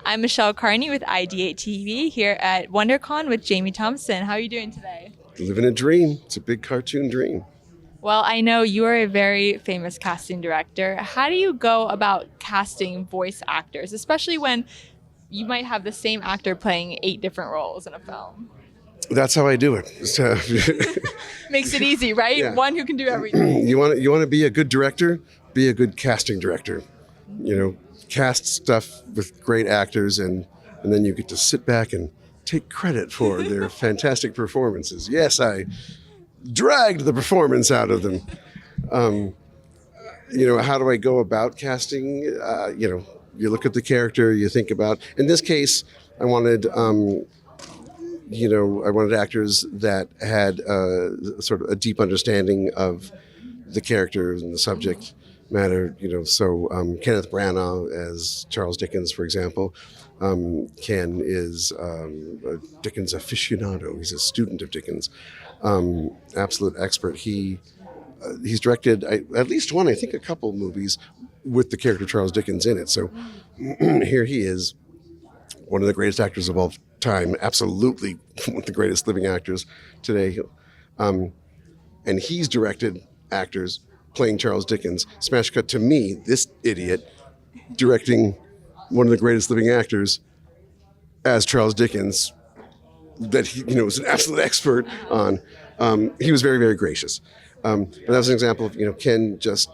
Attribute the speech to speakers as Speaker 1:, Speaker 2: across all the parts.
Speaker 1: I'm Michelle Carney with IdeateTV here at Wondercon with Jamie Thomason. How are you doing today?
Speaker 2: Living a dream. It's a big cartoon dream.
Speaker 1: Well, I know you are a very famous casting director. How do you go about casting voice actors, especially when you might have the same actor playing 8 different roles in a film?
Speaker 2: That's how I do it. So,
Speaker 1: Makes it easy, right?
Speaker 2: Yeah.
Speaker 1: One who can do everything.
Speaker 2: you want to be a good director, be a good casting director. Cast stuff with great actors, and then you get to sit back and take credit for their fantastic performances. Yes, I dragged the performance out of them. How do I go about casting? You look at the character, you think about. In this case, I wanted actors that had sort of a deep understanding of the character and the subject matter. So Kenneth Branagh as Charles Dickens, for example. Ken is a Dickens aficionado. He's a student of Dickens, absolute expert. He's directed at least one, I think a couple movies with the character Charles Dickens in it. So here he is, one of the greatest actors of all time, absolutely one of the greatest living actors today. And he's directed actors playing Charles Dickens. Smash cut to me, this idiot, directing one of the greatest living actors as Charles Dickens that he was an absolute expert on. He was very, very gracious. But that was an example of, Ken just,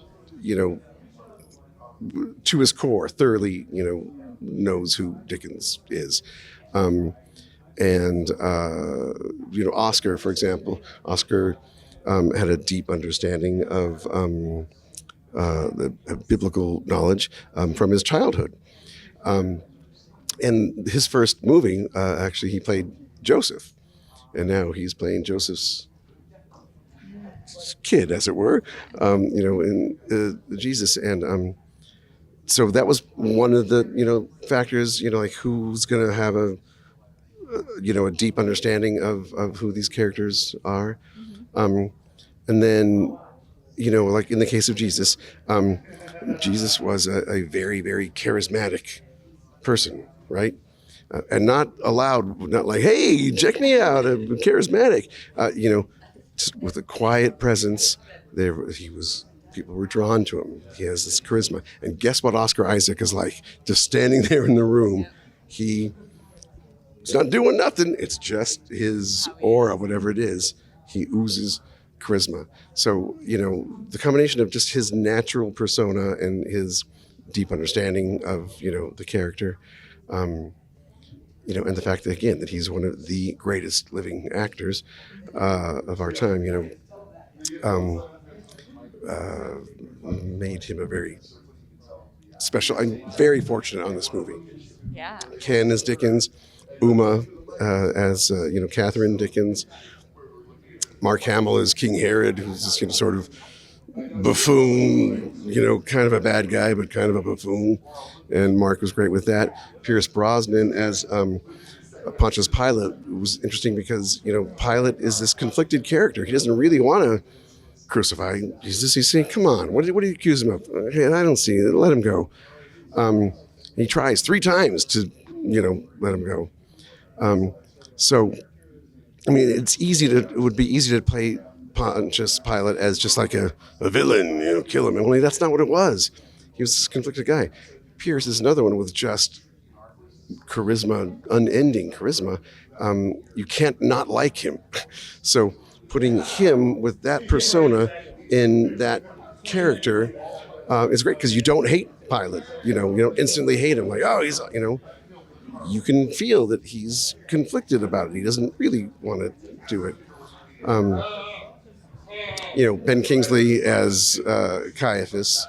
Speaker 2: to his core, thoroughly, knows who Dickens is. Oscar, for example, Oscar had a deep understanding of the biblical knowledge from his childhood. And his first movie, actually, he played Joseph. And now he's playing Joseph's kid, as it were, in Jesus. And so that was one of the, factors, like who's going to have a deep understanding of who these characters are. And then, like in the case of Jesus, Jesus was a very, very charismatic person, right? And not like, hey, check me out, I'm charismatic. Just with a quiet presence, people were drawn to him. He has this charisma. And guess what Oscar Isaac is like? Just standing there in the room. He's not doing nothing. It's just his aura, whatever it is. He oozes charisma. So, the combination of just his natural persona and his deep understanding of, the character, and the fact that, again, that he's one of the greatest living actors of our time, made him a very special. I'm very fortunate on this movie.
Speaker 1: Yeah.
Speaker 2: Ken as Dickens, Uma as Catherine Dickens, Mark Hamill as King Herod, who's this sort of buffoon, kind of a bad guy, but kind of a buffoon. And Mark was great with that. Pierce Brosnan as Pontius Pilate was interesting because, Pilate is this conflicted character. He doesn't really want to crucify Jesus. He's saying, come on, what do you accuse him of? Hey, I don't see it. Let him go. He tries 3 times to, let him go. It would be easy to play Pontius Pilate as just like a villain, kill him. Only that's not what it was. He was this conflicted guy. Pierce is another one with just charisma, unending charisma. You can't not like him. So putting him with that persona in that character is great because you don't hate Pilate. You don't instantly hate him. Like, oh, he's, you can feel that he's conflicted about it. He doesn't really want to do it. Ben Kingsley as Caiaphas.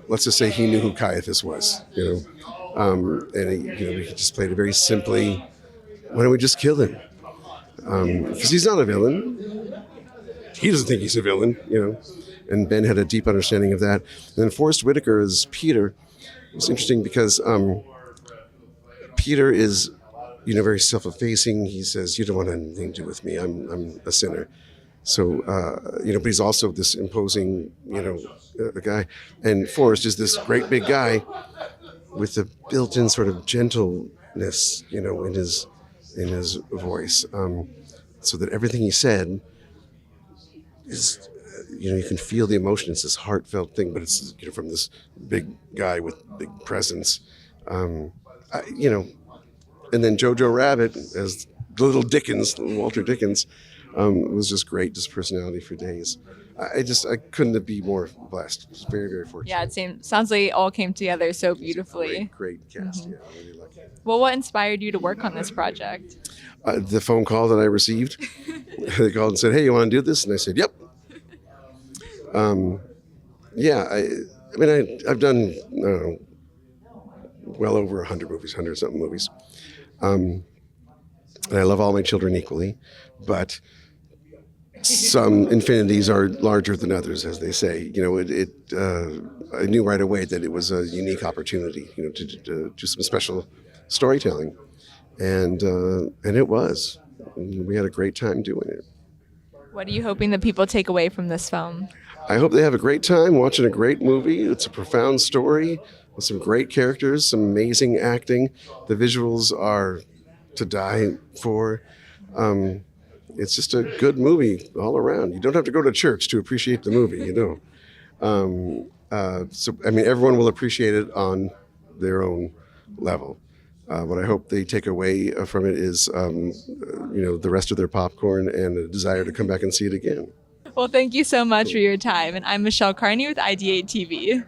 Speaker 2: Let's just say he knew who Caiaphas was. And he just played it very simply. Why don't we just kill him? Because he's not a villain. He doesn't think he's a villain. And Ben had a deep understanding of that. And then Forrest Whitaker as Peter. It's interesting because Peter is, very self-effacing. He says, you don't want anything to do with me. I'm a sinner. So, but he's also this imposing, guy. And Forrest is this great big guy with a built-in sort of gentleness gritness, in his voice, so that everything he said is, you can feel the emotion. It's this heartfelt thing, but it's, from this big guy with big presence, and then Jojo Rabbit as little Walter Dickens, was just great, just personality for days. I couldn't be more blessed. Just very, very fortunate.
Speaker 1: Yeah, sounds like it all came together so beautifully.
Speaker 2: Great cast. Yeah, really lucky.
Speaker 1: Well, what inspired you to work on this project?
Speaker 2: The phone call that I received, they called and said, "Hey, you want to do this?" And I said, "Yep." I've done well over 100 movies, 100-something movies. And I love all my children equally, but some infinities are larger than others, as they say. I knew right away that it was a unique opportunity, to do some special storytelling, and it was. We had a great time doing it.
Speaker 1: What are you hoping that people take away from this film?
Speaker 2: I hope they have a great time watching a great movie. It's a profound story with some great characters, some amazing acting. The visuals are to die for. It's just a good movie all around. You don't have to go to church to appreciate the movie, everyone will appreciate it on their own level. What I hope they take away from it is, the rest of their popcorn and a desire to come back and see it again.
Speaker 1: Well, thank you so much for your time. And I'm Michelle Carney with IdeateTV.